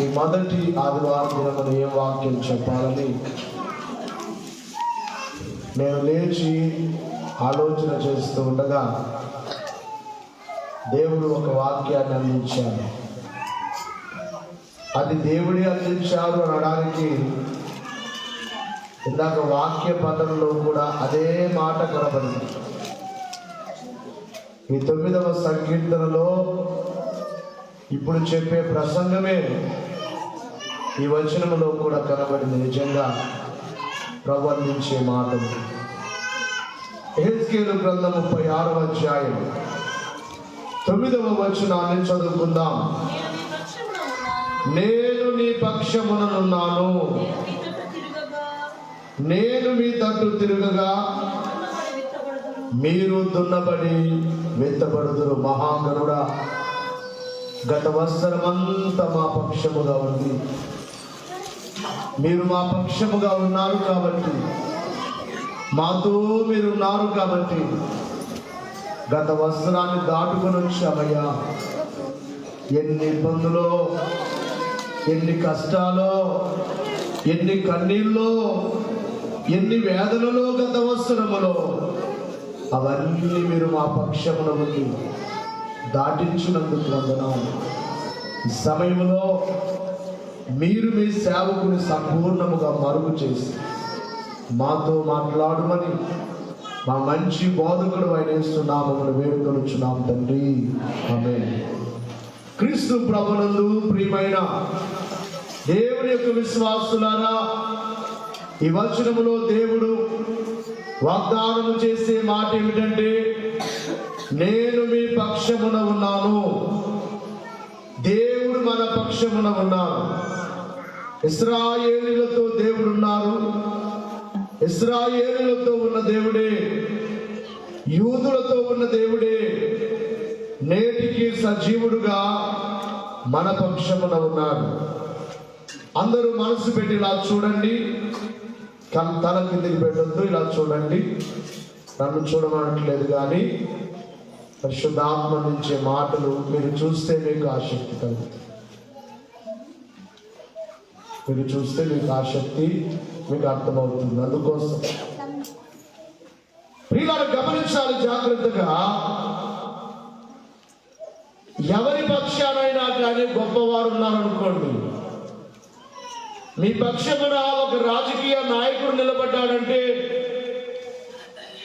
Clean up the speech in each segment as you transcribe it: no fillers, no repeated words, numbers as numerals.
ఈ మొదటి ఆదివారం దినమున ఏ వాక్యం చెప్పాలని నేను లేచి ఆలోచన చేస్తూ ఉండగా దేవుడు ఒక వాక్యాన్ని అందించాడు. అది దేవుడే అందించారు అనడానికి ఇందాక వాక్య పదంలో కూడా అదే మాట కనబడింది. ఈ 9వ సంకీర్తనలో ఇప్పుడు చెప్పే ప్రసంగమే ఈ వచనంలో కూడా కనబడింది. నిజంగా ప్రభు అందించే మాటలు. యెహెజ్కేలు గ్రంథం 36వ అధ్యాయం 9వ వచనాన్ని చదువుకుందాం. నేను నీ పక్షముననున్నాను, నేను మీ తట్టు తిరుగగా మీరు దున్నబడి విత్తబడుదురు. మహాగణుడా, గత వత్సరమంతా మా పక్షముగా ఉంది. మీరు మా పక్షముగా ఉన్నారు కాబట్టి, మాతో మీరున్నారు కాబట్టి గత వత్సరాన్ని దాటుకొని వచ్చామయ్యా. ఎన్ని ఇబ్బందులో, ఎన్ని కష్టాలో, ఎన్ని కన్నీళ్ళలో, ఎన్ని వేదనలో, గత వత్సరములో అవన్నీ మీరు మా పక్షమున ఉండి దాటించినందుకు వందనాలు. ఈ సమయంలో మీరు మీ సేవకుని సంపూర్ణముగా మరుగు చేసి మాతో మాట్లాడమని మా మంచి బోధకుడు ఆయన యేసునామమున వేడుకొనుచున్నాం తండ్రి, ఆమేన్. క్రీస్తు ప్రభునందు ప్రియమైన దేవుని యొక్క విశ్వాసులారా, ఈ వచనములో దేవుడు వాగ్దానము చేసే మాట ఏమిటంటే, నేను మీ పక్షమున ఉన్నాను. దేవుడు మన పక్షమున ఉన్నాడు. ఇశ్రాయేలీయులతో దేవుడు ఉన్నారు. ఇశ్రాయేలీయులతో ఉన్న దేవుడే, యూదులతో ఉన్న దేవుడే నేటికి సజీవుడుగా మన పక్షమున ఉన్నాడు. అందరూ మనసు పెట్టి ఇలా చూడండి. తల కిందికి పెట్టొద్దు, ఇలా చూడండి. నన్ను చూడమనట్లేదు, కానీ పరిశుద్ధాత్మ నుంచే మాటలు మీరు చూస్తే మీకు ఆసక్తి కలుగుతుంది. మీరు చూస్తే మీకు ఆసక్తి, మీకు అర్థమవుతుంది. అందుకోసం ప్రియులారా గమనించాలి జాగ్రత్తగా. ఎవరి పక్షానైనా కానీ గొప్పవారు ఉన్నారనుకోండి, మీ పక్షమున ఒక రాజకీయ నాయకుడు నిలబడ్డాడంటే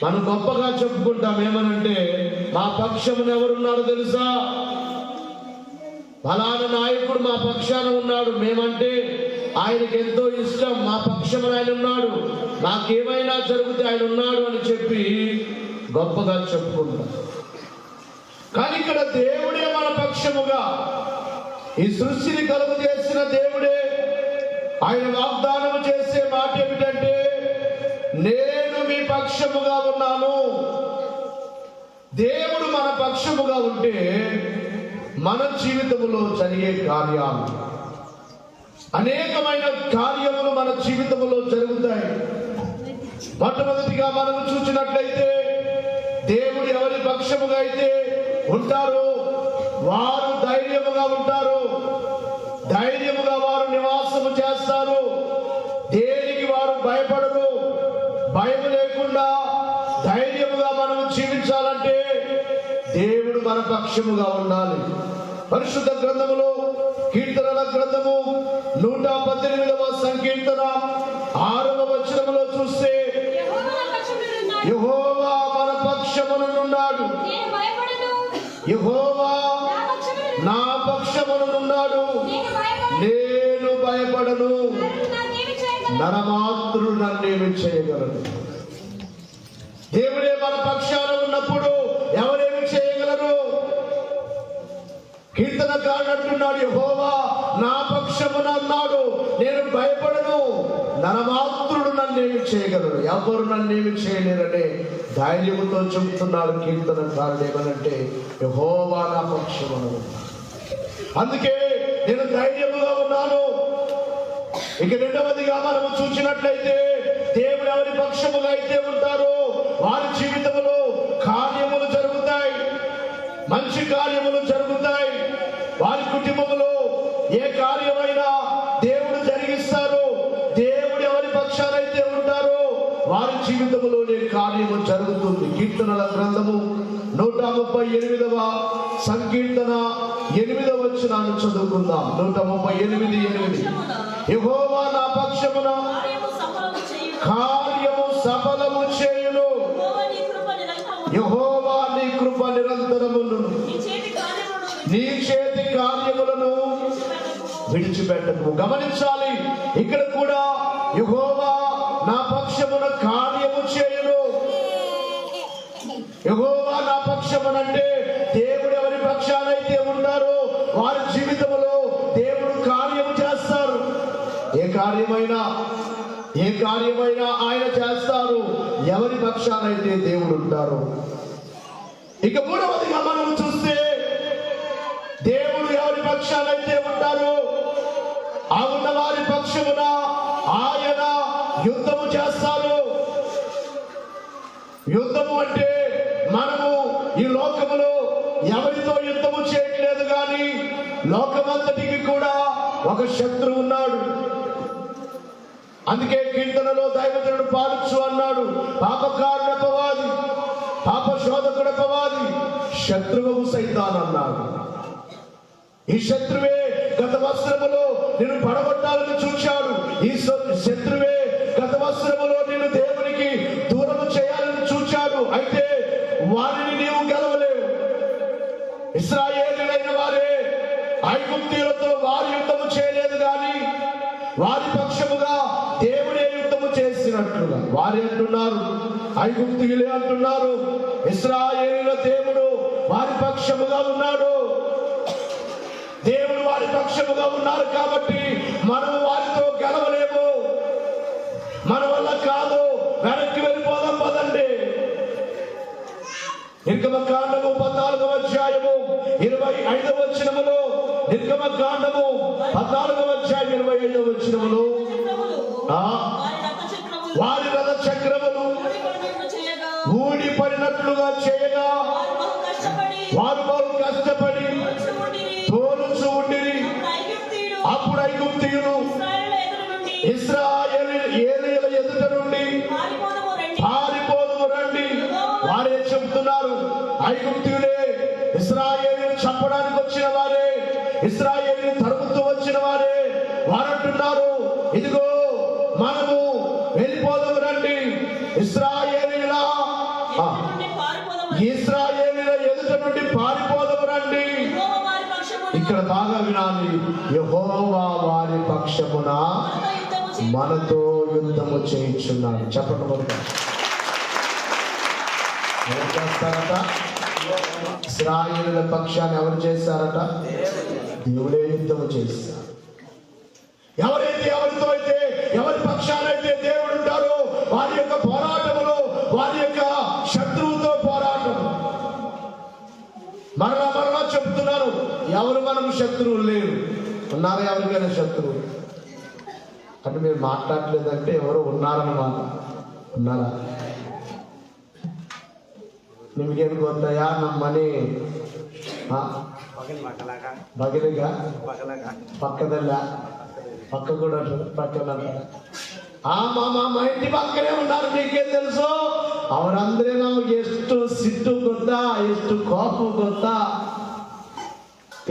మనం గొప్పగా చెప్పుకుంటాం. ఏమనంటే, మా పక్షమున ఎవరున్నారో తెలుసా? ఫలానా నాయకుడు మా పక్షాన ఉన్నాడు, మేమంటే ఆయనకి ఎంతో ఇష్టం, మా పక్షమున ఆయన ఉన్నాడు, నాకేమైనా జరిగితే ఆయన ఉన్నాడు అని చెప్పి గొప్పగా చెప్పుకుంటాం. కానీ ఇక్కడ దేవుడే మన పక్షముగా, ఈ సృష్టిని కలుగు చేసిన దేవుడే ఆయన వాగ్దానం చేసే మాట ఏమిటంటే, నేను మీ పక్షముగా ఉన్నాను. దేవుడు మన పక్షముగా ఉంటే మన జీవితంలో జరిగే కార్యాలు, అనేకమైన కార్యములు మన జీవితంలో జరుగుతాయి. మొట్టమొదటిగా మనం చూసినట్లయితే, దేవుడు ఎవరి పక్షముగా అయితే ఉంటారో వారు ధైర్యముగా ఉంటారు. ధైర్యముగా వారు నివాసము చేస్తారు. దేనికి వారు భయపడరు. భయం లేకుండా ధైర్యముగా మనం జీవించాలంటే దేవుడు మన పక్షముగా ఉండాలి. పరిశుద్ధ గ్రంథములో, కీర్తనల గ్రంథము 118వ సంకీర్తన 6వ వచనములో చూస్తే, యెహోవా మన పక్షమునున్నాడు, యెహోవా నా పక్షమునున్నాడు, నేను భయపడను, నరమాత్రుడు నన్నేమి చేయగలడు. దేవుడే మన పక్షాన ఉన్నప్పుడు ఎవరేమి చేయగలరు? కీర్తనకారుడు అంటున్నాడు, యెహోవా నా పక్షమున ఉన్నాడు, నేను భయపడను, నరమాత్రుడు నన్నేమి చేయగలడు. ఎవరు నన్నేమి చేయలేరనే ధైర్యముతో చెబుతున్నాడు కీర్తనకారుడు. ఏమనంటే, యెహోవా నా పక్షమున ఉన్నాడు, అందుకే నేను ధైర్యముగా ఉన్నాను. ఇక రెండవదిగా మనము చూసినట్లయితే, దేవుడు ఎవరి పక్షముగా అయితే ఉంటారో వారి జీవితంలో కార్యములు జరుగుతాయి, మంచి కార్యములు జరుగుతాయి. వారి కుటుంబంలో ఏ కార్యమైనా దేవుడు జరిగిస్తారు. దేవుడు ఎవరి పక్షానైతే ఉంటారో వారి జీవితంలోనే కార్యము జరుగుతుంది. కీర్తనల గ్రంథము 138వ సంకీర్తన 8వ వచనాన్ని చదువుకుందాం. 138:8. యెహోవా నా పక్షమున కార్యము సఫలము చేయును. యెహోవా నీ కృప నిరంతరమును, నీ చేతి కార్యములను విడిచిపెట్టకు. గమనించాలి, ఇక్కడ కూడా యెహోవా నా పక్షమున కార్యము చేయును. యెహోవా నా పక్షమునంటే దేవుడు ఎవరి పక్షానైతే ఉంటారో వారి జీవితంలో దేవుడు కార్యము చేస్తారు. ఏ కార్యమైనా ఆయన చేస్తారు ఎవరి పక్షానైతే దేవుడు ఉంటారో. ఇక మూడవదిగా మనం చూస్తే దేవుడు ఎవరి పక్షానైతే ఉంటారో ఆ ఉన్న వారి పక్షమున ఆయన యుద్ధము చేస్తారు. యుద్ధము అంటే మనము ఈ లోకములో ఎవరితో యుద్ధము చేయట్లేదు, కానీ లోకమంతటికి కూడా ఒక శత్రువు ఉన్నాడు. అందుకే కీర్తనలో దైవజనుడు పాడుచు అన్నాడు, పాపకారుడపవాది, పాప శోధకుడపవాది, శత్రువు సైతాన్ అన్నాడు. ఈ శత్రువే గత వస్త్రములో నిన్ను పడగొట్టాలని చూచాడు. ఈ శత్రువే గత వస్త్రములో నిన్ను దేవునికి దూరము చేయాలని చూచాడు. అయితే వారిని నీవు గెలవలేవు. ఇశ్రాయేలీయులైన వారే ఐగుప్తీయులతో వారి యుద్ధము చేయలేదు, కానీ వారి పక్షముగా దేవుడే యుద్ధము చేసినట్లుగా వారి అంటున్నారు, ఐగుప్తీయులే అంటున్నారు, ఇశ్రాయేలీయుల దేవుడు వారి పక్షముగా ఉన్నాడు. దేవుడు వారి పక్షముగా ఉన్నారు కాబట్టి మనము వారితో గెలవలేము. మన వల్ల కాదు, వెనక్కి వెళ్ళిపోదాం పదండి. నిర్గమకాండము 14వ అధ్యాయము 25వ వచనములో, నిర్గమకాండము 14వ అధ్యాయం 25వ వచనములో వారి రథ చక్రములు ఊడి పడినట్లుగా చేయగా వారు బహు కష్టపడి తోలుచు ఉండిరి. అప్పుడు ఐగుప్తీయులు ఇశ్రాయేలీయుల ఎదుట నుండి పారిపోదుము రండి. వారే చెబుతున్నారు, ఐగుప్తీయులే ఇశ్రాయేలీయులు చంపడానికి వచ్చిన వారే, ఇశ్రాయేలీయులు తరుముతూ వచ్చిన వారే. వారంటున్నారు, ఇదిగో మనము వెళ్ళిపోదాము రండి. ఇశ్రాయేలీయుల ఎదుట నుండి పారిపోదాము రండి. ఇక్కడ బాగా వినాలి, యెహోవా వారి పక్షమున మనతో యుద్ధము చేయించున్నాడు. చెప్పండి, ఎవరు చేస్తారట? ఇశ్రాయేలీయుల పక్షాన్ని ఎవరు చేశారట? దేవుడే యుద్ధము చేశారు. ఎవరితో అయితే ఎవరి పక్షానైతే దేవుడు ఉంటారో వారి యొక్క పోరాటములో వారి యొక్క శత్రువుతో పోరాటం. మరలా చెప్తున్నారు, ఎవరు మనకు శత్రువులు లేరు. ఉన్నారా ఎవరికైనా శత్రువు? అంటే మీరు మాట్లాడలేదంటే ఎవరు ఉన్నారన్నమాట. ఉన్నారా? ನಿಮಗೇನು ಗೊತ್ತಾಯಾ? ನಮ್ಮ ಮನೆ ಬಗಲಿಗ పక్కదಲ್ಲ పక్క కూడా పక్కన మా ఇంటి పక్కనే ఉన్నారు. మీకేం తెలుసు? ಅವರಂದ್ರೆ ನಮಗೆ ಎಷ್ಟು ಸಿಟ್ಟು ಗೊತ್ತಾ, ಎಷ್ಟು కోపం ಗೊತ್ತಾ?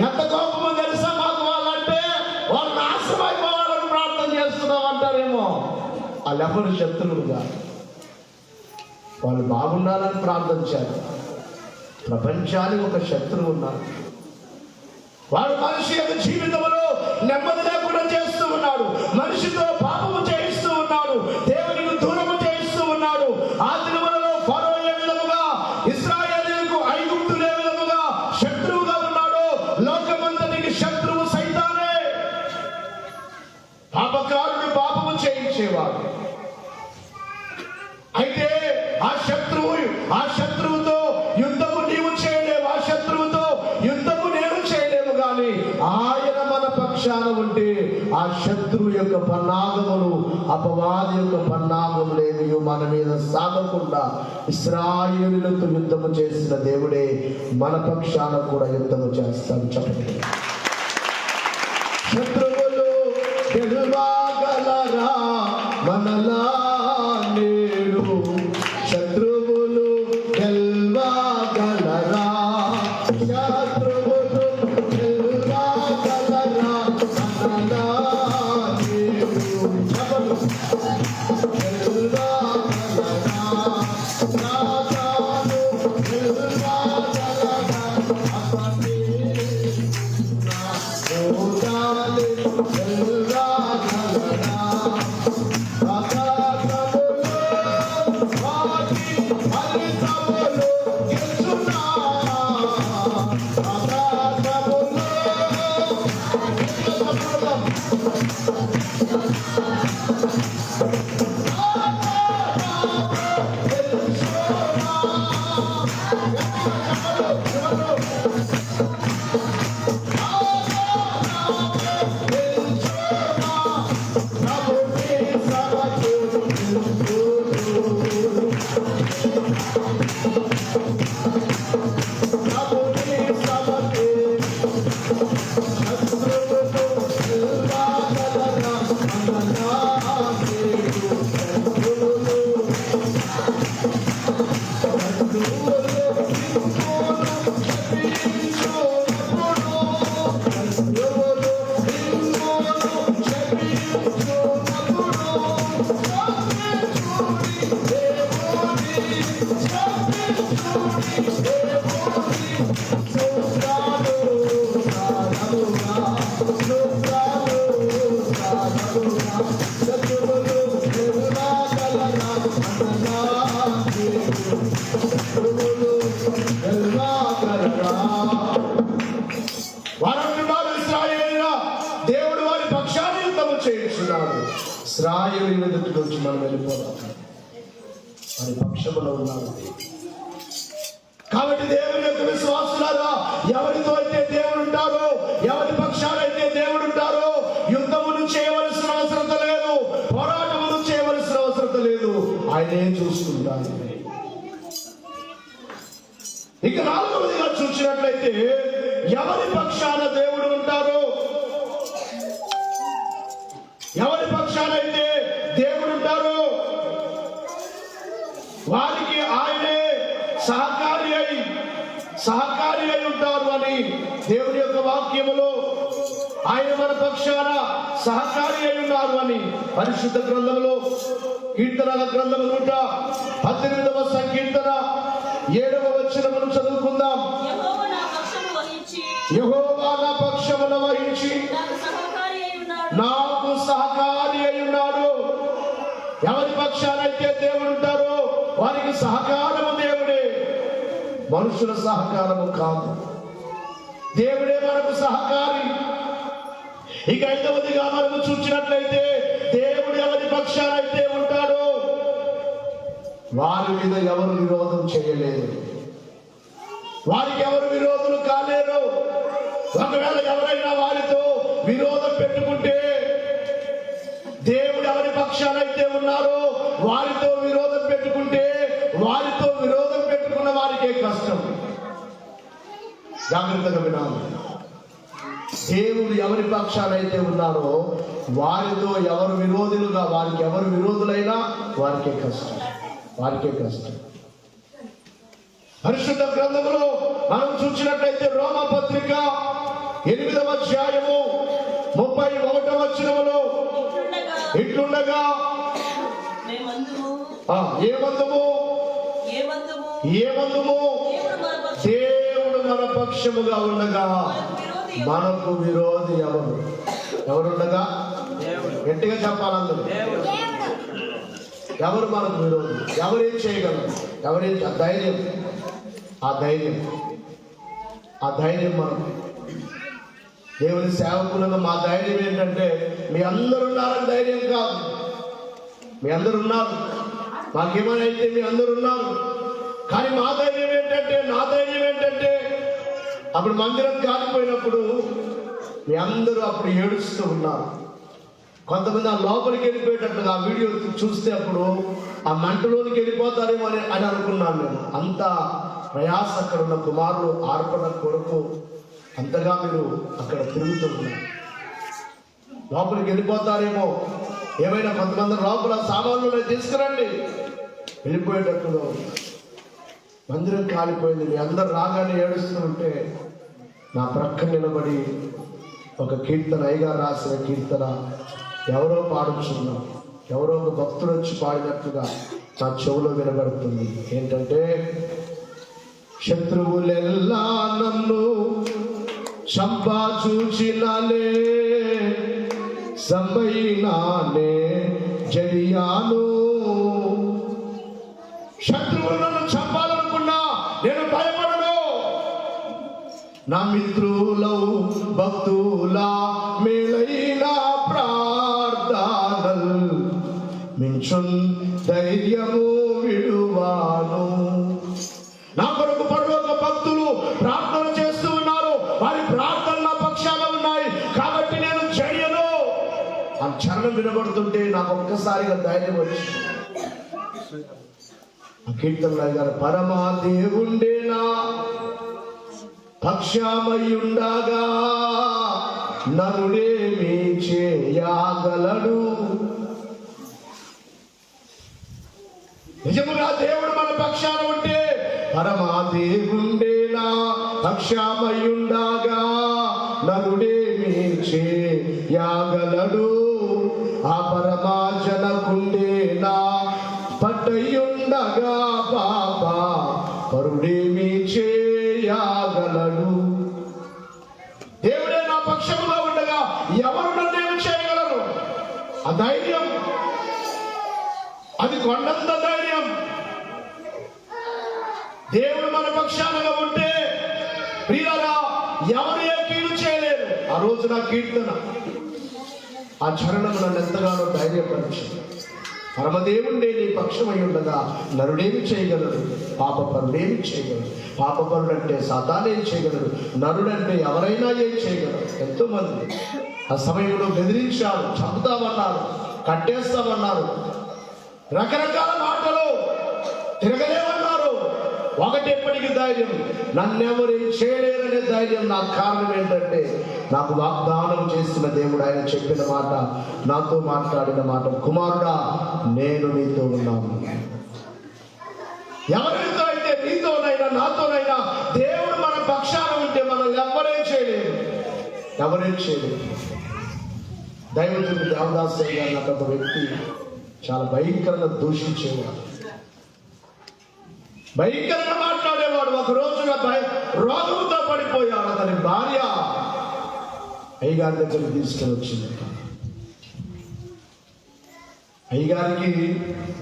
ఎంత కోపమో తెలుసా మాకు? వాళ్ళంటే వాళ్ళు నాశనం అయిపోవాలని ప్రార్థన చేస్తున్నాం అంటారేమో. వాళ్ళెవరు శత్రువులుగా, వాళ్ళు బాగుండాలని ప్రార్థించారు. ప్రపంచానికి ఒక శత్రువు ఉన్నారు. వాడు మనిషి యొక్క జీవితంలో నెమ్మది లేకుండా చేస్తూ ఉన్నాడు. మనిషితో పాపము చేయిస్తూ ఉన్నాడు. దేవునికి దూరము చేయిస్తూ ఉన్నాడు. ఆ దినములలో ఫరో ఏ విధముగా ఇశ్రాయేలీయులకు ఐగుప్తులు ఏ విధముగా శత్రువుగా ఉన్నాడో, లోకమంతటికి శత్రువు సైతానే. పాపకారుడు పాపము చేయించేవాడు. అయితే ఆ శత్రువుతో యుద్ధము నీవు చేయలేవు. ఆ శత్రువుతో యుద్ధము నేను చేయలేము. కానీ ఆయన మన పక్షాన ఉంటే ఆ శత్రువు యొక్క పన్నాగములు, అపవాది యొక్క పన్నాగములు ఏమీ మన మీద సాగకుండా ఇశ్రాయేలీయులతో యుద్ధము చేసిన దేవుడే మన పక్షాన కూడా యుద్ధము చేస్తాడు. చెప్పండి. శత్రువులు గెలవగలరా మనలా నేడు? శత్రువులు గెలవగలరా? శత్రువులు గెలవగలరా మనలా నేడు? గెలవగలరా? సాతాను గెలవగలరా? అతని ఓదాలి గెలవగలరా? అతనములో వాటి ఫలితములు గెలుచునా? అతనములో దేవుడు వారి పక్షాన్ని యుద్ధము చేయించున్నాడు. ఇశ్రాయేలు ఎదుటి నుంచి మనం వెళ్ళిపోదాం. వారి పక్షములో ఉన్నాడు. కాబట్టి దేవుని యొక్క విశ్వాసులారా, ఎవరితో అయితే దేవుడు ఉంటారో, ఎవరి పక్షాలైతే దేవుడు ఉంటారో, యుద్ధమును చేయవలసిన అవసరం లేదు, పోరాటమును చేయవలసిన అవసరం లేదు. ఆయనే చూస్తుంటారు. ఇక 4వదిగా చూసినట్లయితే, ఎవరి పక్షాన దేవుడు ఉంటారో, ఎవరి పక్షానైతే దేవుడు ఉంటారో వారికి ఆయనే సహకారి అయి ఉంటారు అని దేవుని యొక్క వాక్యములో ఆయన మన పక్షాన సహకారి అయి ఉన్నారు అని పరిశుద్ధ గ్రంథంలో కీర్తనల గ్రంథము 118వ సంకీర్తన 7వ వచనమును చదువుకుందాం. యెహోవా నా పక్షమును వహించి నాకు సహకారి అయి ఉన్నాడు. ఎవరి పక్షానైతే దేవుడు ఉంటారో వారికి సహకారము దేవుడే, మనుషుల సహకారము కాదు. దేవుడే మనకు సహకారి. ఇక 5వదిగా మనము చూసినట్లయితే, దేవుడు ఎవరి పక్షానైతే ఉంటాడో వారి మీద ఎవరు విరోధం చేయలేదు, వారికి ఎవరు విరోధులు కాలేరు. ఒకవేళ ఎవరైనా వారితో విరోధం పెట్టుకుంటే, దేవుడు ఎవరి పక్షానైతే ఉన్నారో వారితో విరోధం పెట్టుకుంటే, వారితో విరోధం పెట్టుకున్న వారికే కష్టం. జాగ్రత్తగా వినాలి. దేవుడు ఎవరి పక్షానైతే ఉన్నారో వారితో ఎవరు విరోధులుగా, వారికి ఎవరు విరోధులైనా వారికే కష్టం, వారికే కష్టం. పరిశుద్ధ గ్రంథంలో మనం చూసినట్లయితే రోమా పత్రిక 8వ అధ్యాయము 31వ వచనములో ఇట్లుండగా ఏమందుము దేవుడు మన పక్షముగా ఉండగా మనకు విరోధి ఎవరుండగా? గట్టిగా చెప్పాలందరూ. ఎవరు మనకు విరోధి? ఎవరేం చేయగలరు? ఎవరేం? ఆ ధైర్యం మనం దేవుని సేవకులుగా మా ధైర్యం ఏంటంటే, మీ అందరు ఉన్నారని ధైర్యం కాదు. మీ అందరు ఉన్నారు, మాకేమైనా అయితే మీ అందరు ఉన్నారు. కానీ మా ధైర్యం ఏంటంటే, నా ధైర్యం ఏంటంటే, అప్పుడు మందిరం కాలిపోయినప్పుడు మీ అందరూ అప్పుడు ఏడుస్తూ ఉన్నారు. కొంతమంది ఆ లోపలికి వెళ్ళిపోయేటట్లుగా ఆ వీడియో చూస్తే అప్పుడు ఆ మంటలోనికి వెళ్ళిపోతారేమో అని అనుకున్నాను నేను. అంత ప్రయాస అక్కడ ఉన్న కుమారులు ఆర్పణ కొరకు అంతగా మీరు అక్కడ తిరుగుతూ ఉన్నారు. లోపలికి వెళ్ళిపోతారేమో, ఏమైనా కొంతమంది లోపల సామాన్లు తీసుకురండి, వెళ్ళిపోయేటప్పుడు మందిరం కాలిపోయింది. మీ అందరు రాగానే ఏడుస్తూ ఉంటే నా ప్రక్క నిలబడి ఒక కీర్తన, అయ్యగారు రాసిన కీర్తన ఎవరో పాడుచున్నాం, ఎవరో ఒక భక్తుడు వచ్చి పాడినట్టుగా నా చెవులో వినబడుతుంది. ఏంటంటే, శత్రువులెల్లా నన్ను చంపా చూచినాలే, సంబయినానే జడియాను. శత్రువులు నన్ను చంపాలనుకున్నా నేను భయపడను. నా మిత్రులు భక్తుల మేలైన ప్రార్థనల్ మించున్ ధైర్యము విడువాను. నా కొరకు పరలోక భక్తులు ప్రార్థన చేస్తూ ఉన్నారు, వారి ప్రార్థన నా పక్షాన ఉన్నాయి కాబట్టి నేను చేయను. ఆ చరణం వినబడుతుంటే నాకు ఒక్కసారిగా ధైర్యం వచ్చి ఆ కీర్తనరాయ్ గారు, పరమా దేవుండేనా పక్షమయ్యుండగా నరుడేమి చేయగలడు. నిజముగా దేవుడు మన పక్షాన ఉంటే, పరమా దేవుండేనా పక్షమయ్యుండగా నరుడేమి చేయగలడు. ఆ పరమా జనకుండేనా పట్టయుండగా పాప పరుడేమి చేయగలడు. దేవుడే నా పక్షములో ఉండగా ఎవరు నన్నేమి చేయగలరు? ఆ ధైర్యం, అది కొండంత ధైర్యం. దేవుడు మన పక్షాలుగా ఉంటే ప్రియులారా ఎవరు ఏ కీడు చేయలేరు. ఆ రోజు నా కీర్తన, ఆ చరణం నన్ను ఎంతగానో ధైర్యపరిచింది. పరమదేవుండే నీ పక్షమై ఉండగా నరుడేమి చేయగలడు, పాపపరుడేమి చేయగలడు. పాపపరుడు అంటే సాతానేం చేయగలడు, నరుడంటే ఎవరైనా ఏం చేయగలరు. ఎంతో మంది ఆ సమయంలో బెదిరించారు, చంపుతామన్నారు, కట్టేస్తామన్నారు, రకరకాల మాటలు, తిరగలేమన్నారు. ఒకటెప్పటికి ధైర్యం, నన్నెవరేం చేయలేరనే ధైర్యం. నాకు కారణం ఏంటంటే, నాకు వాగ్దానం చేసిన దేవుడు, ఆయన చెప్పిన మాట, నాతో మాట్లాడిన మాట, కుమారుడా నేను నీతో ఉన్నాను. ఎవరితో అయితే, నీతోనైనా నాతోనైనా దేవుడు మన పక్షాన ఉంటే మనల్ని ఎవరేం చేయలేరు, ఎవరేం చేయలేరు. దైవజనుడు దేవదాసయ్య గారు నాకు ఒక వ్యక్తి చాలా భయంకరంగా దూషించేవాడు, భయంకరంగా మాట్లాడేవాడు. ఒక రోజున రోగంతో పడిపోయాడు. అతని భార్య అయ్యగారి దగ్గరికి తీసుకొని వచ్చింది. అయ్యగారికి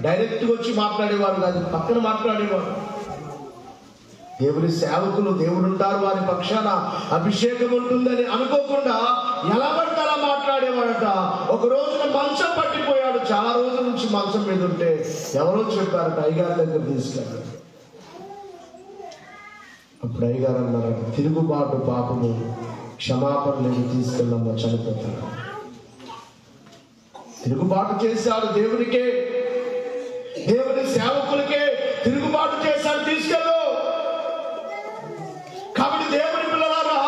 డైరెక్ట్గా వచ్చి మాట్లాడేవాడు కాదు, పక్కన మాట్లాడేవాడు. దేవుని సేవకులు, దేవుడు ఉంటారు, వారి పక్షాన అభిషేకం ఉంటుందని అనుకోకుండా ఎలా పడితే అలా మాట్లాడేవాడట. ఒక రోజున మంచం పట్టిపోయాడు, చాలా రోజుల నుంచి మంచం మీద ఉంటే ఎవరో చెప్పారట, అయ్యగారి దగ్గర తీసుకెళ్ళాడు. అప్పుడు అయ్యగారు అన్నారు, తిరుగుబాటు పాపము క్షమాపణ లేని తీసుకెళ్ళమ్మ, చనిపోతాడు. తిరుగుబాటు చేశాడు దేవునికే, దేవుని సేవకులకే తిరుగుబాటు చేశాడు, తీసుకెళ్ళు. కాబట్టి దేవుని పిల్లలారా,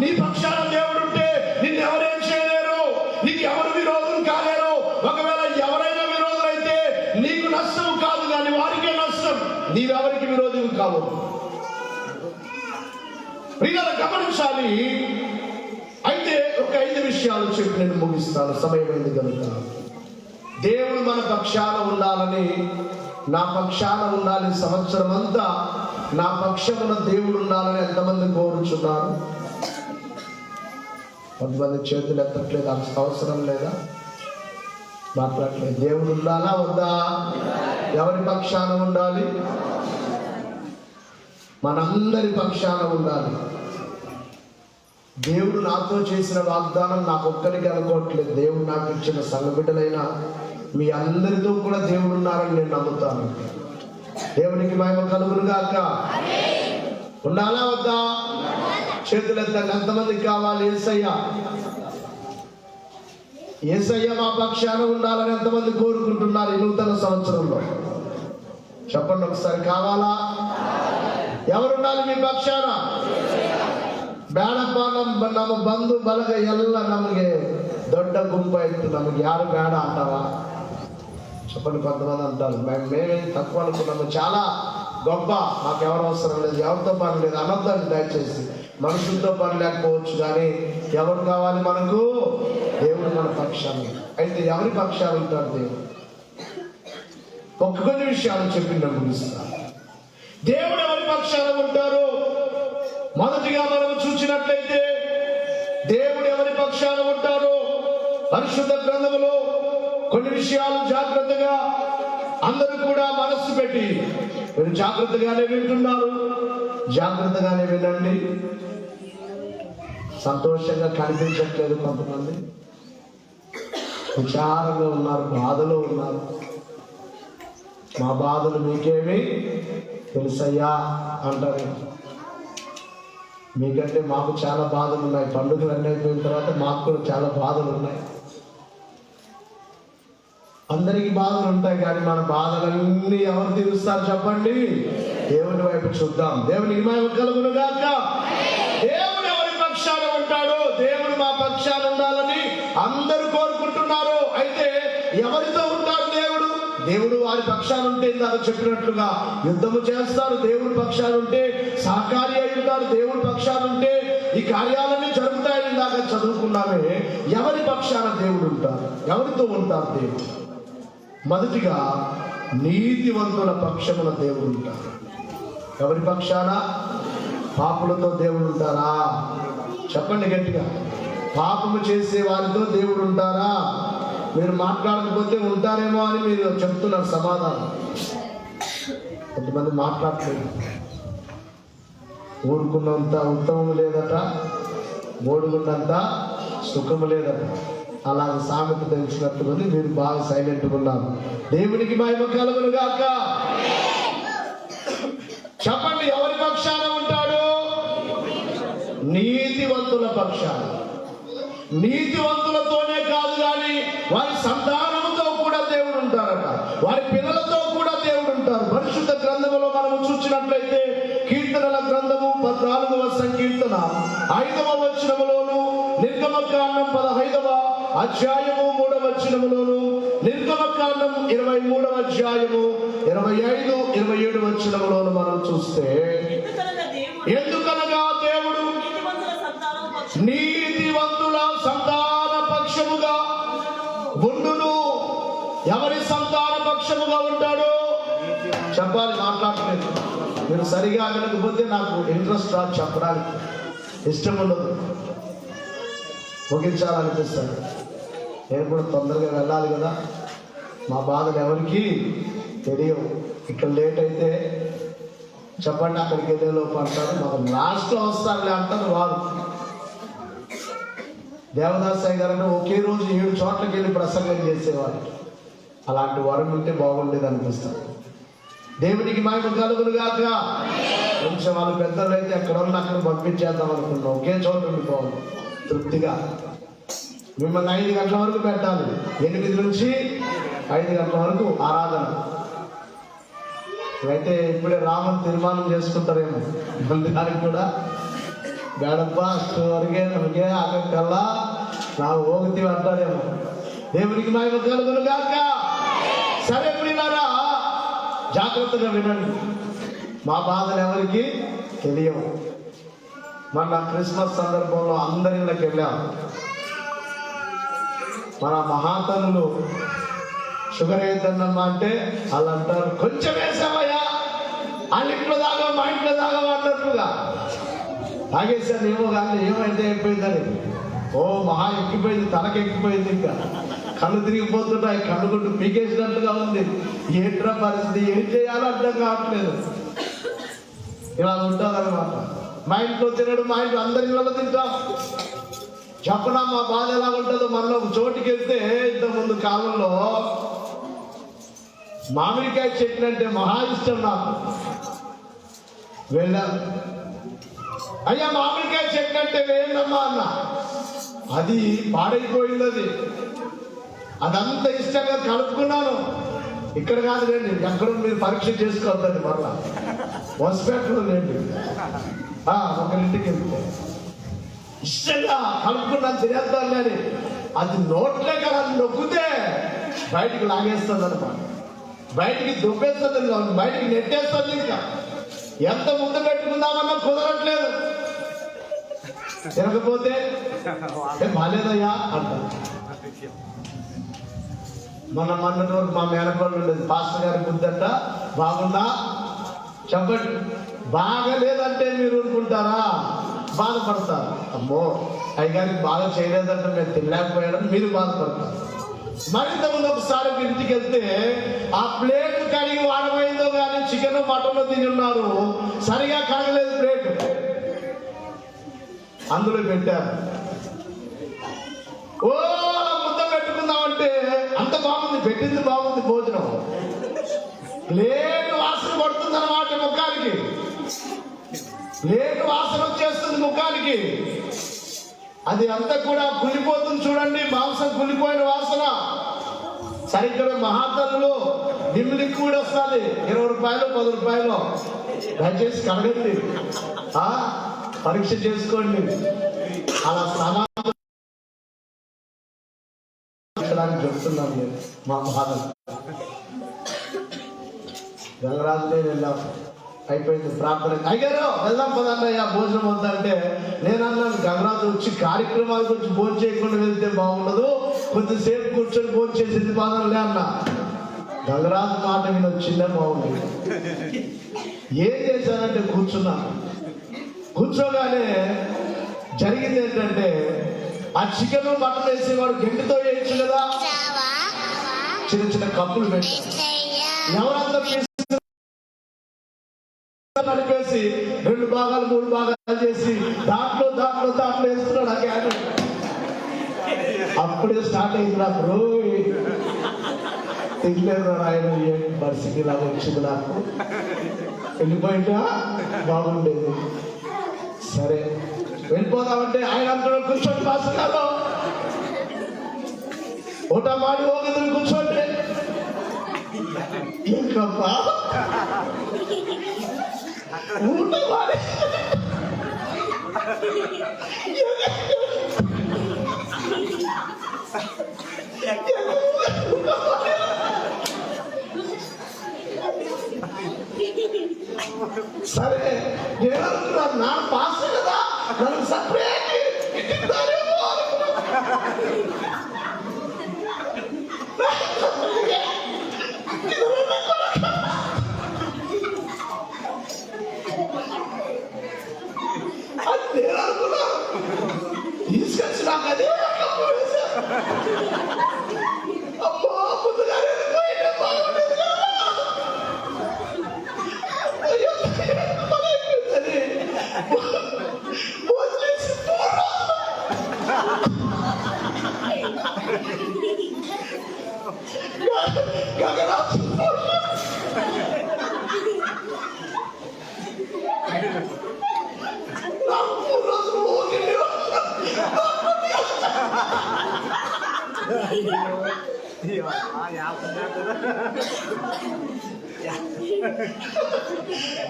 నీ పక్షాన దేవుడుంటే నిన్నెవరేం చేయలేరు, నీకు ఎవరు విరోధం కాలేరు. ఒకవేళ ఎవరైనా విరోధులైతే నీకు నష్టం కాదు, కానీ వారికే నష్టం, నీవెవరికి విరోధం కావు. ప్రియులారా గమనించాలి. అయితే ఒక 5 విషయాలు చెప్పి నేను ముగిస్తాను, సమయమైంది కనుక. దేవుడు మన పక్షాన ఉండాలని, నా పక్షాన ఉండాలి, సంవత్సరం అంతా నా పక్షమున దేవుడు ఉండాలని ఎంతమంది కోరుచున్నారు? కొంతమంది చేతులు ఎత్తట్లేదు, అవసరం లేదా, మాట్లాడలేదు. దేవుడు ఉండాలా వద్దా? ఎవరి పక్షాన ఉండాలి? మనందరి పక్షాన ఉండాలి. దేవుడు నాతో చేసిన వాగ్దానం నాకు ఒక్కరికి అనుకోవట్లేదు. దేవుడు నాకు ఇచ్చిన సంఘ బిడ్డలైనా మీ అందరితో కూడా దేవుడు ఉన్నారని నేను నమ్ముతాను. దేవునికి మహిమ కలుగును గాక. ఉండాలా వద్దా? చేతులెత్తండి. ఎంతమందికి కావాలి? యేసయ్య మా పక్షాన ఉండాలని ఎంతమంది కోరుకుంటున్నారు ఈ నూతన సంవత్సరంలో? చెప్పండి ఒకసారి. కావాలా? ఎవరుండాలి మీ పಕ್ಷಾನ? ಬೇಡಪ್ಪ ನಮ್ಮ ಬಂಧು ಬಳಗ ಎಲ್ಲ ನಮಗೆ దొడ్డ గుంపు అయితే నಮಗೆ యారు బేడ అంటావా చెప్పండి. కొంతమంది అంటారు మేమే తక్కువ అనుకున్నాము, చాలా గొప్ప, మాకు ఎవరు అవసరం లేదు, ఎవరితో పని లేదు అనొద్దండి దయచేసి. మనుషులతో పని లేకపోవచ్చు కానీ ఎవరు కావాలి మనకు? దేవుడు మన పక్షాన్ని. అయితే ఎవరి పక్షాలు ఉంటారు దేవుడు? కొన్ని విషయాలు చెప్పి నేను ముగిస్తాను. దేవుడు ఎవరి పక్షాన ఉంటారు? మొదటిగా మనం చూసినట్లయితే దేవుడు ఎవరి పక్షాన ఉంటారు? పరిశుద్ధ గ్రంథములో కొన్ని విషయాలు జాగ్రత్తగా అందరూ కూడా మనస్సు పెట్టి మీరు జాగ్రత్తగానే వింటున్నారు, జాగ్రత్తగానే వినండి. సంతోషంగా కనిపించట్లేదు, కొంతమంది విచారంగా ఉన్నారు, బాధలో ఉన్నారు. మా బాధలు మీకేమి తెలుసయ్యా అంటారు. మీకంటే మాకు చాలా బాధలు ఉన్నాయి. పండుగలు అన్నీ అయిపోయిన తర్వాత మాకు కూడా చాలా బాధలు ఉన్నాయి. అందరికీ బాధలు ఉంటాయి కానీ మన బాధలన్నీ ఎవరు తీరుస్తారు చెప్పండి? దేవుని వైపు చూద్దాం. దేవునికి మహిమ కలుగును గాక. దేవుడు ఎవరి పక్షాన ఉంటాడో? దేవుడు మా పక్షాన ఉండాలని అందరూ కోరుకుంటున్నారు. అయితే ఎవరితో ఉంటాడు దేవుడు? దేవుడు వారి పక్షాన ఉంటే ఇందాక చెప్పినట్లుగా యుద్ధము చేస్తారు. దేవుడి పక్షాన ఉంటే సహకారి అయి ఉంటారు. దేవుడి పక్షాన ఉంటే ఈ కార్యాలన్నీ జరుగుతాయని ఇందాక చదువుకున్నామే. ఎవరి పక్షాన దేవుడు ఉంటారు? ఎవరితో ఉంటారు దేవుడు? మొదటిగా నీతివంతుల పక్షమున దేవుడు ఉంటారు. ఎవరి పక్షాన? పాపులతో దేవుడు ఉంటారా? చెప్పండి గట్టిగా. పాపము చేసే వారితో దేవుడు ఉంటారా? మీరు మాట్లాడకపోతే ఉంటారేమో అని మీరు చెప్తున్నారు సమాధానం. కొంతమంది మాట్లాడలేదు. ఊరుకున్నంత ఉత్తమము లేదట, ఓడుకున్నంత సుఖము లేదట. అలాగే సామెత తెలిసినట్టుగా మీరు బాగా సైలెంట్గా ఉన్నారు. దేవునికి మహిమ కలుగును గాక. చెప్పండి, ఎవరి పక్షాన ఉంటాడు? నీతివంతుల పక్షాన. నీతివంతులతోనే కాదు కానీ వారి సంతానముతో కూడా దేవుడు ఉంటారట, వారి పిల్లలతో కూడా దేవుడు ఉంటారు. పరిశుద్ధ గ్రంథములో మనము చూసినట్లయితే కీర్తనల గ్రంథము 14వ సంకీర్తన 5వ వచనములోను, నిర్గమకాండం 15వ అధ్యాయము 3వ వచనములోను, నిర్గమకాండం 23వ అధ్యాయము 25, 27 వచనములోను మనం చూస్తే, ఎందుకనగా దేవుడు నీతివంతుల సంతాన పక్షముగా ఉండును. ఎవరి సంతాన పక్షముగా ఉంటాడు? చెప్పాలి, మాట్లాడలేదు. మీరు సరిగా వినకపోతే నాకు ఇంట్రెస్ట్ రాదు, చెప్పడానికి ఇష్టం ఉండదు, ముగించాలనిపిస్తాను. నేను కూడా తొందరగా వెళ్ళాలి కదా. మా బాధలు ఎవరికి తెలియవు. ఇక్కడ లేట్ అయితే చెప్పండి, అక్కడికి వెళ్ళేలోపు అంటారు, మాకు లాస్ట్లో వస్తారులే అంటారు వారు. దేవదాసయ్య గారు ఒకే రోజు 7 చోట్లకి వెళ్ళి ప్రసంగం చేసేవారు. అలాంటి వరం ఉంటే బాగుండేది అనిపిస్తారు. దేవునికి మహిమ కలుగును గాక. కొంచెం వాళ్ళు పెద్దలు అయితే ఎక్కడ ఉన్న అక్కడ పంపించేద్దాం అనుకున్నాం. ఒకే చోట ఉండిపోవాలి తృప్తిగా. మిమ్మల్ని 5 గంటల వరకు పెట్టాలి. 8 నుంచి 5 గంటల వరకు ఆరాధన. అయితే ఇప్పుడే రామని తీర్మానం చేసుకుంటారేమో, దానికి కూడా ಬೇಡಪ್ಪ ಅಷ್ಟುವರೆಗೆ ನಮಗೆ ಆಗಕ್ಕಲ್ಲ, ನಾವು ಹೋಗ್ತೀವಿ ಅಂತಾರೇమో. దేవునికి మహిమ కలుగును గాక. సరే ప్రియులారా, జాగ్రత్తగా వినండి. మా బాధలు ఎవరికి తెలియవు. మన క్రిస్మస్ సందర్భంలో అందరి ఇళ్ళకి వెళ్ళాం. మన మహాతనులు షుగర్ ఏదన్నమ్మా అంటే వాళ్ళు అంటారు, కొంచెం వేసామయ్యా, వాళ్ళ ఇంట్లో దాగా మా ఇంట్లో దాగా అన్నట్లుగా తాగేసాను. ఏమో కానీ ఏమైతే అయిపోయిందని, ఓ మహా ఎక్కిపోయింది, తనకి ఎక్కిపోయింది. ఇంకా కళ్ళు తిరిగిపోతున్నాయి, కళ్ళు గుడ్డు పీకేసినట్టుగా ఉంది. ఏంట్రా పరిస్థితి, ఏం చేయాలో అర్థం కావట్లేదు. ఇలా ఉంటుందన్నమాట. మా ఇంట్లో తినడు, మా ఇంట్లో అందరి ఇళ్ళలో తింటాం. చెప్పనా మా బాధ ఎలా ఉంటుందో. మనలో ఒక చోటుకి వెళ్తే ఇంతకుముందు కాలంలో మామిడికాయ చెట్లు అంటే మహా ఇష్టం నాకు. వెళ్ళాను, అయ్యా మామిడికాయ చెట్టు అంటే వేయండమ్మా అన్న. అది పాడైపోయింది. అదంతా ఇష్టంగా కలుపుకున్నాను. ఇక్కడ కాదు రండి, ఎక్కడో మీరు పరీక్ష చేసుకోవద్దండి. మరలా హాస్పిటల్లో లేండి, ఒకరింటికి వెళ్తే ఇష్టంగా కలుపుకున్నాను, తినేద్దాం కానీ అది నోట్లే కదా నొక్కితే బయటికి లాగేస్తుంది అనమాట, బయటికి దుబ్బేస్తుంది, బయటికి నెట్టేస్తుంది. ఇంకా ఎంత ముందు పెట్టుకుందామన్నా కుదరట్లేదు. తిరగపోతే బాలేదయ్యా అంటారు. మొన్నటి వరకు మా మేనకోళ్ళు ఉండేది, పాస్టర్ గారి బుద్ధంట బాగుందా చెప్పండి, బాగలేదంటే మీరు ఊరుకుంటారా? బాధపడతారు. అమ్మో అయ్యగారికి బాగా చేయలేదంటే మేము తినలేకపోయాడని మీరు బాధపడతారు. మరింత ముందు ఒకసారి ఇంటికి వెళ్తే ఆ ప్లేట్ కడిగి వాడమైందో కానీ చికెన్ మటన్ తిని ఉన్నారు, సరిగా కడగలేదు ప్లేట్, అందులో పెట్టారు. ఓ ముద్ద పెట్టుకుందామంటే అంత బాగుంది, పెట్టింది బాగుంది భోజనం, ప్లేట్ వాసన పడుతుంది అన్నమాట ముఖానికి, ప్లేట్ వాసన వచ్చేస్తుంది ముఖానికి. అది అంతా కూడా కులిపోతుంది చూడండి, మాంసం కులిపోయిన వాసన. సరిగ్గా మహాతల్లులో దిమ్మిలికి కూడా వస్తుంది, 20 రూపాయలు 10 రూపాయలు. దయచేసి కడగండి, పరీక్ష చేసుకోండి. అలా సామాన్లు చెప్తున్నాను నేను. మా బాధ గంగరాజులే వెళ్ళాం, అయిపోయింది ప్రార్థన. అయ్యారు వెళ్దాం పదన్నయ్యా భోజనం వద్దంటే నేను అన్నాను, గంగరాజు వచ్చి కార్యక్రమాల గురించి భోజనం చేయకుండా వెళ్తే బాగుండదు, కొద్దిసేపు కూర్చొని భోజనం చేసేది బాధలే అన్నా. గంగరాజు మాట మీద వచ్చిందే బాగుంది. ఏం చేశానంటే కూర్చోగానే జరిగింది ఏంటంటే, ఆ చికెన్ మటన్ వేసేవాడు గంటితో వేయచ్చు కదా, చిన్న చిన్న కప్పులు పెట్టారు. ఎవరందరూ నడిపేసి 2 భాగాలు 3 భాగాలు చేసి దాంట్లో వేస్తున్నాడు ఆ క్యాన్. అప్పుడే స్టార్ట్ అయింది నాకు, రోజు తినలేదు ఆయన, ఏ పరిస్థితి ఇలా వచ్చింది నాకు, వెళ్ళిపోయిందా బాగుండేది. సరే వెళ్ళిపోదామంటే ఆయన అంటాడు, కూర్చోండి పాస్టర్లో ಊಟ ಮಾಡಿ ಹೋಗಿದ್ರು ಕೂರ್ಚೋಂಡ್ರೆ ఏంకప్ప ಊಟ ಮಾಡಿ సరే ఏమనుకున్నా, నా పాస్ కదా నన్ను సపరేట్ ఇట్టిస్తారేమో తీసుకొచ్చి నాకు అదే అమ్మో ముందుగానే బాగుండేది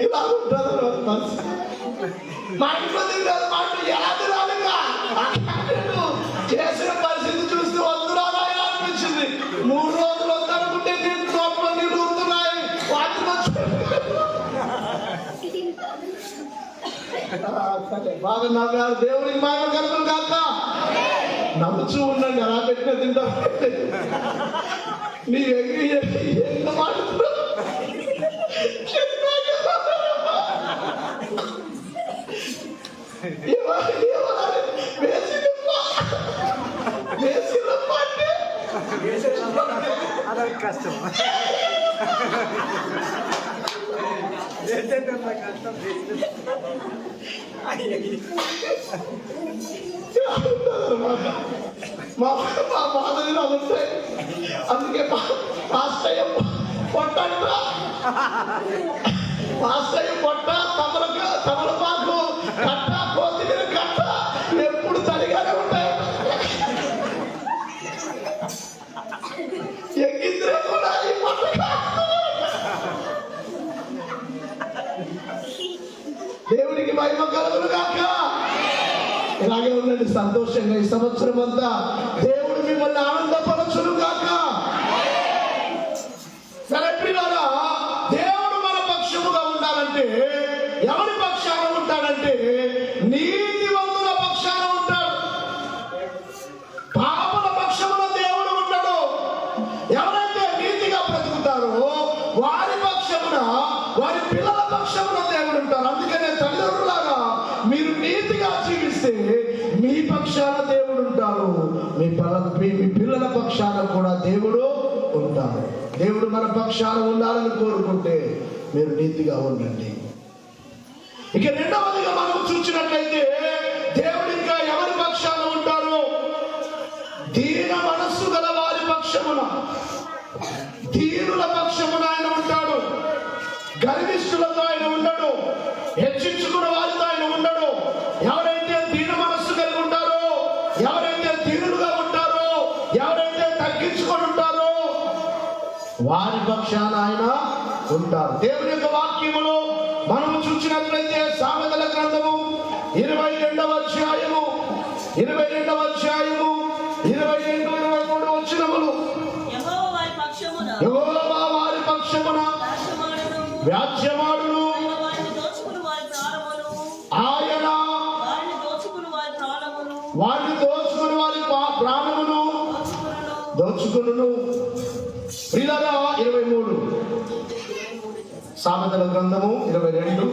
ఇలా ఉంటుంది మా ఇంట్లో తిరగాలి, మా ఇంట్లో ఎలా తిరాలిగా చేసిన పరిస్థితి చూస్తే వద్దురాలా అనిపించింది. 3 రోజులు వద్దనుకుంటే నోట్లో నీళ్ళు ఊరుతున్నాయి, వాటిలో బాగా నవ్వారు. దేవుడికి మహిమ కలుగును కాక. నవ్వుచూ ఉండండి, అలా పెట్టిన తింటా నీ ఎంత మాట్లాడు అదొక కష్టం, కష్టం. మా బాధలు అవుతాయి. అందుకే పాస్టయ్య పొట్టంటా, పాస్టయ్య పొట్ట, తమలపాకు కట్ట, కొత్తిమీర కట్ట ఎప్పుడు తడిగానే ఉంటాయి. ఎక్కిందే కూడా ఈ పొట్ట. దేవునికి మహిమ కలుగును గాక. ఇలాగే ఉండండి సంతోషంగా ఈ సంవత్సరం అంతా దేవుడు మిమ్మల్ని ఆనందపరచును గాక. సరే ప్రియులారా, దేవుడు మన పక్షముగా ఉండాలంటే ఎవరి పక్షాన ఉంటాడంటే నీతివంతుల పక్షాన ఉంటాడు. పాపల పక్షమున దేవుడు ఉండడు. ఎవరైతే నీతిగా బ్రతుకుతారో వారి పక్షమున, వారి పిల్లల పక్షమున దేవుడు ఉంటారు. అందుకనే తల్లిదండ్రులారా, మీరు నీతిగా జీవిస్తే మీ పక్షాన దేవుడు ఉంటాడు, మీ పిల్లల పక్షాన కూడా దేవుడు ఉంటాడు. దేవుడు మన పక్షాన ఉండాలని కోరుకుంటే మీరు నీతిగా ఉండండి. ఇక రెండవదిగా మనం చూసినట్లయితే దేవుడు ఇంకా ఎవరి పక్షాన ఉంటారు? దీన మనస్సు గల వారి పక్షమున, దీనుల పక్షమున ఆయన ఉంటాడు. గర్విష్ఠులతో ఆయన ఉండడు, హెచ్చించుకున్న వారితో ఆయన ఉండడు. ఎవరైతే దీన మనస్సు కలిగి ఉంటారో, ఎవరైతే దీనులుగా ఉంటారో, ఎవరైతే తగ్గించుకొని ఉంటారో వారి పక్షాన ఆయన ఉంటారు. దేవుని యొక్క వాక్యములో మనము చూసినట్లయితే సామెతల గ్రంథము 22వ అధ్యాయము 22-23 వచనములు. యెహోవా వారి పక్షమున వ్యాజ్యమాడును, ఆయన వారిని దోచుకుని వారి ప్రాణమును దోచుకును. ప్రియులారా, 23 సామెతల గ్రంథము 22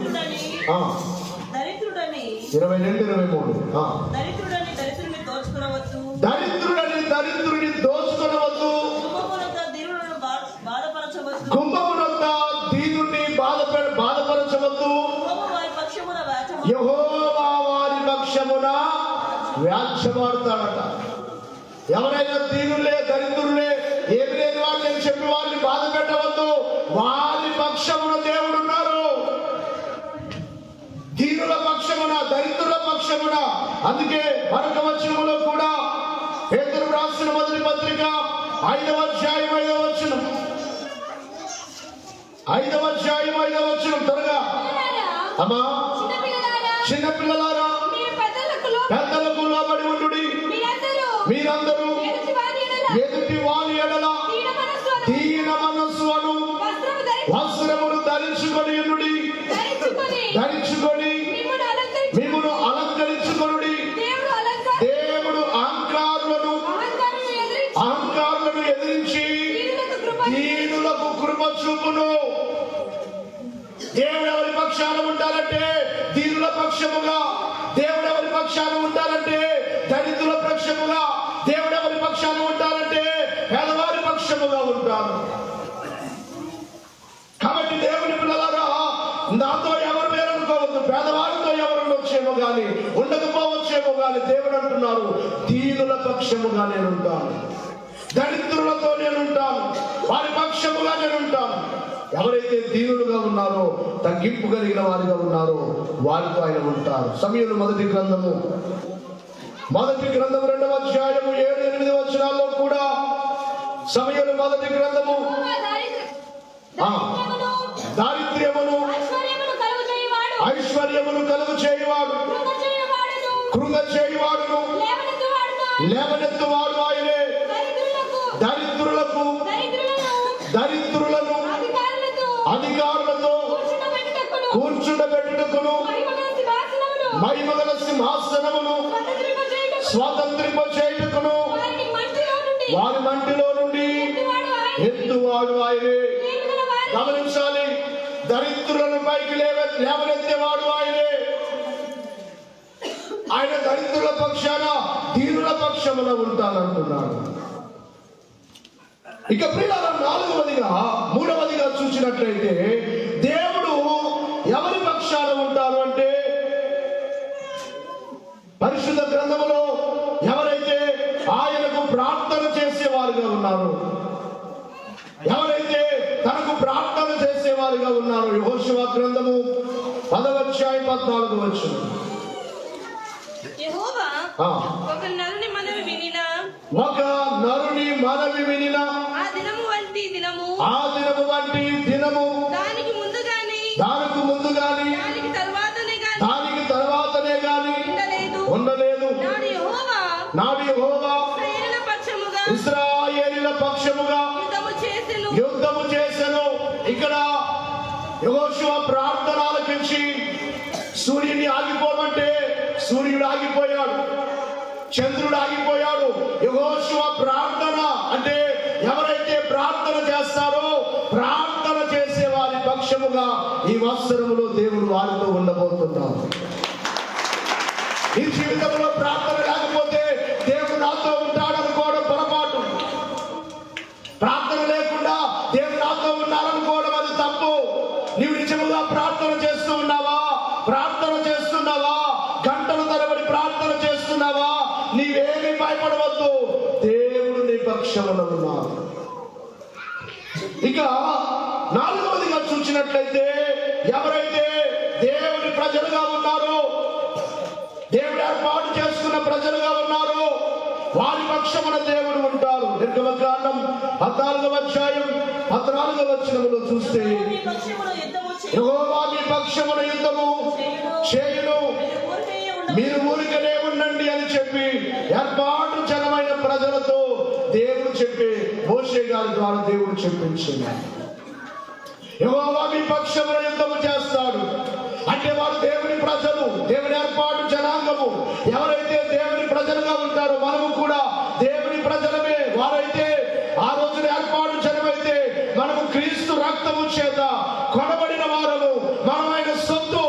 దరిద్రుడని దరిద్రుని దోచుకొనవద్దు, కుంభమునంత దీనుని బాధపరచవద్దు. యెహోవా వారి పక్షమున వ్యాజ్యమాడుతాడట. ఎవరైనా దీనులే, దరిద్రులే, ఏమి లేని వాళ్ళని చెప్పి వారిని బాధ పెట్టవద్దు. వారి పక్షమున దేవుడు ఉన్నారు. దీనుల పక్షమున, దరిద్రుల పక్షమున. అందుకే మరొక వచనములో కూడా పేతురు రాసిన మొదటి పత్రిక 5వ అధ్యాయం 5వ వచనం, 5వ అధ్యాయం 5వ వచనం. త్వరగా అమ్మా. చిన్నపిల్లలారా, పెద్దలకు లోబడి ఉండుడి. మీరందరూ ఎదుటి వారి ఎడల దీన మనస్సు అను వస్త్రమును ధరించుకొని మిమ్మును అలంకరించుకొనుడి. దేవుడు అహంకారులను ఎదిరించి దీనులకు కృప చూపును. దేవుడు ఎవరి పక్షాన ఉంటారంటే దీనుల పక్షముగా. దేవుడు ఎవరి పక్షాన ఉంటారంటే దరిద్రుల పక్షముగా. దేవుడు ఎవరి పక్షాన ఉంటారంటే పేదవారి పక్షముగా ఉంటారు. కాబట్టి దేవుని పిల్లలారా, నాతో ఎవరు వేరనుకోవద్దు. పేదవారితో ఎవరు ఉండొచ్చేమో గాని, ఉండకపోవచ్చేమో గాని దేవుడు అంటున్నారు, దీనుల పక్షముగా నేను ఉంటాను, దరిద్రులతో నేను ఉంటాను, వారి పక్షముగా నేను ఉంటాను. ఎవరైతే దీనులుగా ఉన్నారో, తగ్గింపు కలిగిన వారిగా ఉన్నారో వారితో ఆయన ఉంటారు. సమూయేలు మొదటి గ్రంథము 2వ అధ్యాయము 7-8 వచనాల్లో కూడా సమూయేలు మొదటి గ్రంథము దారిద్ర్యమును ఐశ్వర్యమును కలుగు చేయువాడు, కృంగ చేయువాడును లేవనెత్తువాడు ఆయనే. దరిద్రులను అధికారులతో కూర్చుండబెట్టుటకును మహిమగల సింహాసనమును స్వాతంత్రింపచేయుటకును వారి మంటిలో నుండి ఎత్తువాడు ఆయనే. గమనించాలి, దరిద్రులను పైకి లేవనెత్తేవాడు ఆయనే. ఆయన దరిద్రుల పక్షాన, దీనుల పక్షమున ఉంటానంటున్నాడు. ఇక ప్రియులారా, 3వదిగా చూసినట్లయితే దేవుడు ఎవరి పక్షాన ఉంటారు అంటే పరిశుద్ధ గ్రంథములో ఎవరైతే ఆయనకు ప్రార్థన చేసేవారుగా ఉన్నారు, ఎవరైతే తనకు ప్రార్థన చేసేవారుగా ఉన్నారు. యెహోషువ గ్రంథము 10వ అధ్యాయం 14వ వచనం. యెహోవా ఒక నరుని మనవి వినినా ఆ దినము వంటి దినము దానికి ముందు గాని దానికి తర్వాతనే గాని ఉండలేదు. నాడు యెహోవా పక్షముగా యుద్ధము చేసెను. ఇక్కడ యెహోషువ ప్రార్థన ఆలకించి సూర్యుని ఆగిపోమంటే సూర్యుడు ఆగిపోయాడు, చంద్రుడు ఆగిపోయాడు. యెహోషువ ప్రార్థన అంటే ఎవరైతే ప్రార్థన చేస్తారో ప్రార్థన చేసే వారి పక్షముగా ఈ వత్సరములో దేవుడు వారితో ఉండబోతున్నాడు. ఈ జీవితంలో ప్రార్థన లేకపోతే దేవుడు నాతో ఉంటాడనుకోవడం పొరపాటు. ప్రార్థన లేకుండా దేవుడు నాతో ఉన్నారనుకోవడం అది తప్పు. నీవు నిజముగా ప్రార్థన చేస్తూ ఉన్నావా? ప్రార్థన చేస్తున్నావా? గంటల తరబడి ప్రార్థన చేస్తున్నావా? నీవేమీ భయపడవద్దు, దేవుడు నీ పక్షమున ఉన్నాడు. ఇక నాలుగవదిగా చూసినట్లయితే ఎవరైతే దేవుని ప్రజలుగా ఉన్నారో, దేవుడు ఏర్పాటు చేసుకున్న ప్రజలుగా ఉన్నారో వారి పక్షమున దేవుడు ఉంటారు. నిర్గమకాండం 14వ అధ్యాయం 14వ వచనములో చూస్తే యెహోవా మీ పక్షమున యుద్ధము చేయును, మీరు ఊరికనే ఉండండి అని చెప్పి ఏర్పాటు జనమైన ప్రజలతో దేవుడు చెప్పి మోషే గారి ద్వారా దేవుడు చెప్పించింది. యెహోవా మీ పక్షమున యుద్ధము చేస్తాడు అంటే వారు దేవుని ప్రజలు, దేవుని ఏర్పాటు జనాంగము. ఎవరైతే దేవుని ప్రజలుగా ఉంటారో మనము కూడా దేవుని ప్రజలమే. వారైతే ఆ రోజున ఏర్పాటు జనమైతే మనము క్రీస్తు రక్తము చేత కొనబడిన వారము. మనం ఆయన సొత్తు,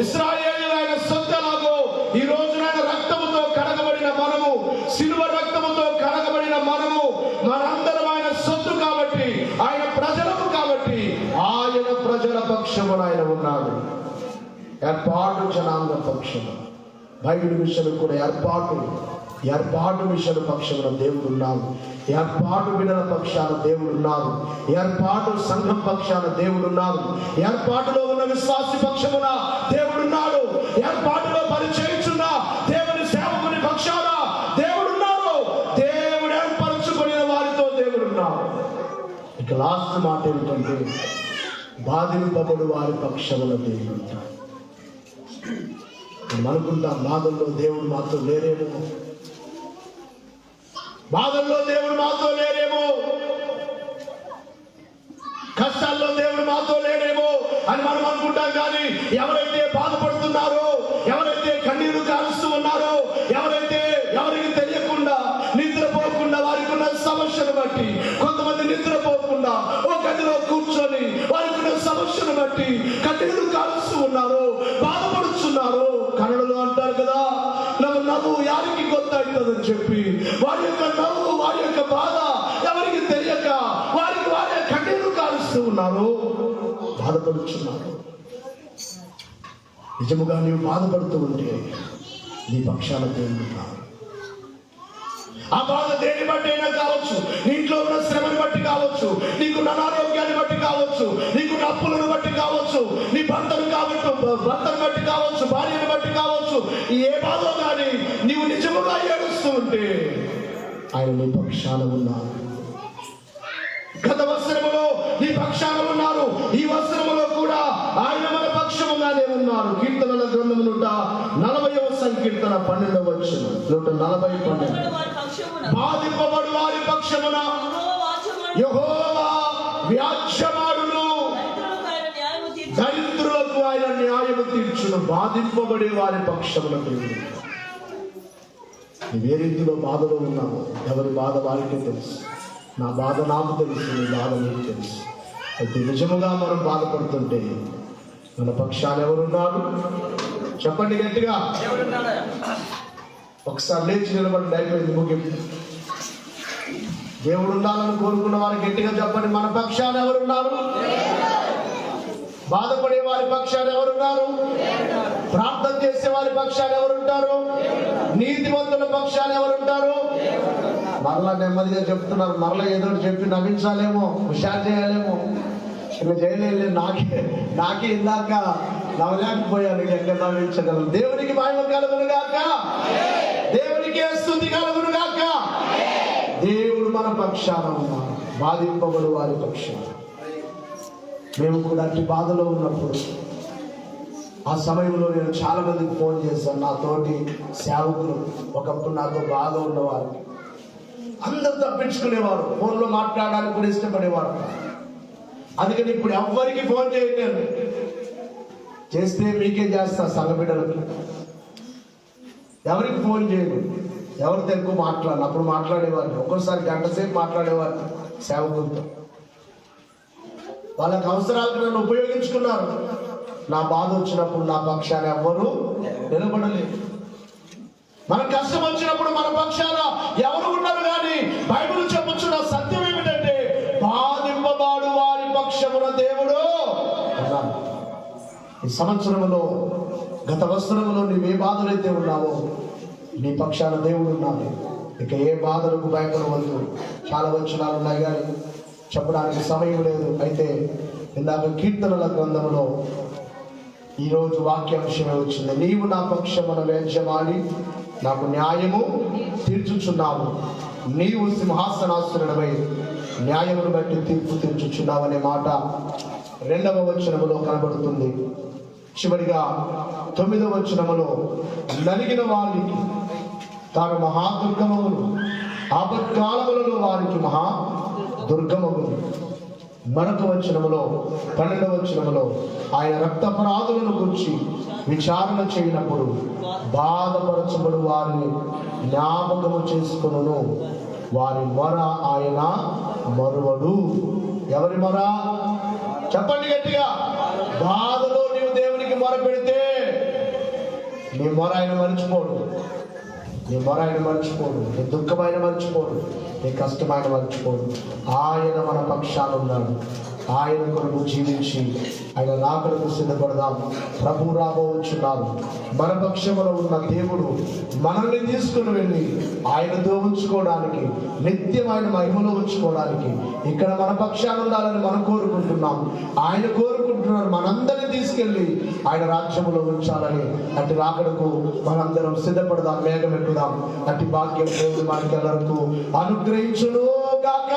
ఇశ్రాయేలీయుల ఆయన సొత్తు ఎలాగో ఈ రోజున ఆయన రక్తముతో కడగబడిన మనము, సిలువ రక్తముతో కడగబడిన మనము, మనందరం ఆయన సొత్తు కాబట్టి, ఆయన ప్రజలము కాబట్టి ఆయన ప్రజల పక్షమున ఆయన ఉన్నాడు. ఏర్పాటు జనాంగ పక్షము. బైబిల్ మిషన్ కూడా ఏర్పాటు మిషన్ పక్షమున దేవుడు ఉన్నారు. ఏర్పాటు బిడ్డల పక్షాన దేవుడు ఉన్నారు. ఏర్పాటు సంఘం పక్షాన దేవుడు ఉన్నారు. ఏర్పాటులో ఉన్న విశ్వాసి పక్షమున దేవుడున్నాడు. ఏర్పాటులో పరిచయించున్న దేవుని సేవకుని పక్షాన దేవుడున్నారు. దేవుడు ఏర్పరచుకుని వారితో దేవుడున్నాడు. ఇక లాస్ట్ మాట ఏమిటంటే బాధింపబడు వారి పక్షమున దేవుడు ఉంటాడు. మనం అనుకుంటాం బాధల్లో దేవుడు మాతో లేరేమో, బాధల్లో దేవుడు మాతో లేరేమో, కష్టాల్లో దేవుడు మాతో లేడేమో అని మనం అనుకుంటాం. కానీ ఎవరైతే బాధపడుతున్నారో, ఎవరైతే కన్నీరు కారుస్తూ ఉన్నారో, ఎవరికి తెలియకుండా నిద్రపోకుండా వారికి ఉన్న సమస్యను బట్టి, కొంతమంది నిద్రపోకుండా ఓ గదిలో కూర్చొని వారికి ఉన్న సమస్యను బట్టి కన్నీరు కారుస్తూ ఉన్నారు, బాధపడుతున్నారు. కన్నడలో అంటారు కదా, నవ్వు యారికి గొత్తవుతుందని చెప్పి వారి యొక్క నవ్వు, వారి యొక్క బాధ ఎవరికి తెలియక వారికి వారే కన్నీరు కారుస్తూ ఉన్నారు, బాధపడుతున్నారు. నిజముగా నీవు బాధపడుతూ ఉంటే నీ పక్షాన దేవుడు ఉన్నారు. ఆ బాధ దేని బట్టి అయినా కావచ్చు, నీ ఇంట్లో ఉన్న శ్రమను బట్టి కావచ్చు, నీకు అనారోగ్యాన్ని బట్టి కావచ్చు, నీకు అప్పులను బట్టి కావచ్చు, నీ భర్తను బట్టి కావచ్చు, భార్యను బట్టి కావచ్చు. ఏ బాధ కానీ నీవు నిజముగా ఏడుస్తూ ఉంటే ఆయన నీ పక్షాన ఉన్నారు. గత వస్త్రములో నీ పక్షాన ఉన్నారు, ఈ వస్త్రములో కూడా ఆయన మన పక్షముగానే ఉన్నారు. కీర్తనల గ్రంథము 140వ సంకీర్తన 12వ వచనం, 140:12. బాధింపబడు వారి పక్షమున యెహోవా వ్యాజ్యమాడును, దరిద్రులకు ఆయన న్యాయము తీర్చును. బాధింపబడే వారి పక్షమున దేవుడు. నువ్వే రీతిలో బాధలో ఉన్నావు, ఎవరి బాధ వారికే తెలుసు. నా బాధ నాకు తెలుసు, నీ బాధ నీకు తెలుసు. అయితే నిజముగా మనం బాధపడుతుంటే మన పక్షాలు ఎవరున్నారు? చెప్పండి గట్టిగా. ఒకసారి లేచి నిలబడి అయిపోయింది ముగింపు. దేవుడు ఉండాలని కోరుకున్న వారు గట్టిగా చెప్పండి, మన పక్షాలు ఎవరున్నారు? బాధపడే వారి పక్షాలు ఎవరున్నారు? ప్రార్థన చేసే వారి పక్షాలు ఎవరుంటారు? నీతివంతుల పక్షాలు ఎవరుంటారు? మరలా నెమ్మదిగా చెప్తున్నారు, మరలా ఏదో చెప్పి నవ్వించాలేమో, హుషారు చేయాలేమో. ఇలా చేయలేదు, నాకే ఇందాక నవ్వలేకపోయాను, ఎక్కడ నవ్వించగలను. దేవునికి మహిమ కలుగును గాక, దేవునికి స్తుతి కలుగును గాక. దేవుడు మన పక్షాన ఉన్నాడు, బాధింపబడు వారి పక్షాన. మేము కూడా అట్టి బాధలో ఉన్నప్పుడు ఆ సమయంలో నేను చాలా మందికి ఫోన్ చేశాను. నా తోటి సేవకులు, ఒకప్పుడు నాతో బాగా ఉన్నవారు, అందరూ తప్పించుకునేవారు, ఫోన్లో మాట్లాడడానికి కూడా ఇష్టపడేవారు. అందుకని ఇప్పుడు ఎవ్వరికి ఫోన్ చేయలేను, చేస్తే మీకే చేస్తా సంఘ బిడ్డలకి. ఎవరికి ఫోన్ చేయను, ఎవరితో ఎక్కువ మాట్లాడను. అప్పుడు మాట్లాడేవాడిని, ఒక్కోసారి గంట సేపు మాట్లాడేవాడిని సేవకులతో. వాళ్ళకి అవసరాలకు నన్ను ఉపయోగించుకున్నారు. నా బాధ వచ్చినప్పుడు నా పక్షాన ఎవ్వరూ నిలబడలేదు. మన కష్టం వచ్చినప్పుడు మన పక్షాన ఎవరు ఉన్నారు? కానీ బైబిల్ చెప్పుచున్న సత్యం ఏమిటంటే, బాధింపబాడు వారి పక్షమున దేవుడు ఉన్నాడు. ఈ సంవత్సరంలో, గత వస్త్రములో నీవే బాధలైతే ఉన్నావో నీ పక్షాన దేవుడు ఉన్నాడు. ఇక ఏ బాధలకు భయపడవద్దు. చాలా వచనాలు ఉన్నాయి కానీ చెప్పడానికి సమయం లేదు. అయితే ఇందాక కీర్తనల గ్రంథంలో ఈరోజు వాక్యాంశమే వచ్చింది. నీవు నా పక్షమున వేద్యమాడి నాకు న్యాయము తీర్చుచున్నావు, నీవు సింహాసనాసనుడవై న్యాయమును బట్టి తీర్పు తీర్చుచున్నావు అనే మాట 2వ వచనములో కనబడుతుంది. చివరిగా 9వ వచనములో నలిగిన వారికి తాను మహాదుర్గమమును, ఆపత్కాలములలో వారికి మహా దుర్గమమును. మరొక వచనములో 12వ వచనములో ఆయన రక్తపరాధులను గురించి విచారణ చేయనప్పుడు బాధపరచబడు వారిని జ్ఞాపకము చేసుకొనును, వారి మొర ఆయన మరువడు. ఎవరి మొర? చెప్పండి గట్టిగా. బాధలో నీవు దేవునికి మొర పెడితే నీ మొర ఆయన మర్చిపోడు, నీ మొర ఆయన మర్చిపోడు, నీ దుఃఖమైన మర్చిపోడు, నీ కష్టమైన మర్చిపోడు. ఆయన మన పక్షాన ఉన్నాడు. ఆయన కొరకు జీవించి ఆయన రాకడకు సిద్ధపడదాం. ప్రభు రాబోచున్నారు. మన పక్షములో ఉన్న దేవుడు మనల్ని తీసుకుని వెళ్ళి ఆయనతో ఉంచుకోవడానికి, నిత్యమైన మహిమలో ఉంచుకోవడానికి ఇక్కడ మన పక్షాన ఉండాలని మనం కోరుకుంటున్నాం. ఆయన కోరుకుంటున్నారు మనందరినీ తీసుకెళ్ళి ఆయన రాజ్యములో ఉంచాలని. అటు రాకడకు మనందరం సిద్ధపడదాం, మేఘం ఎక్కుదాం. అటు భాగ్యం దేవుడు మనకెల్లరకు అనుగ్రహించును గాక.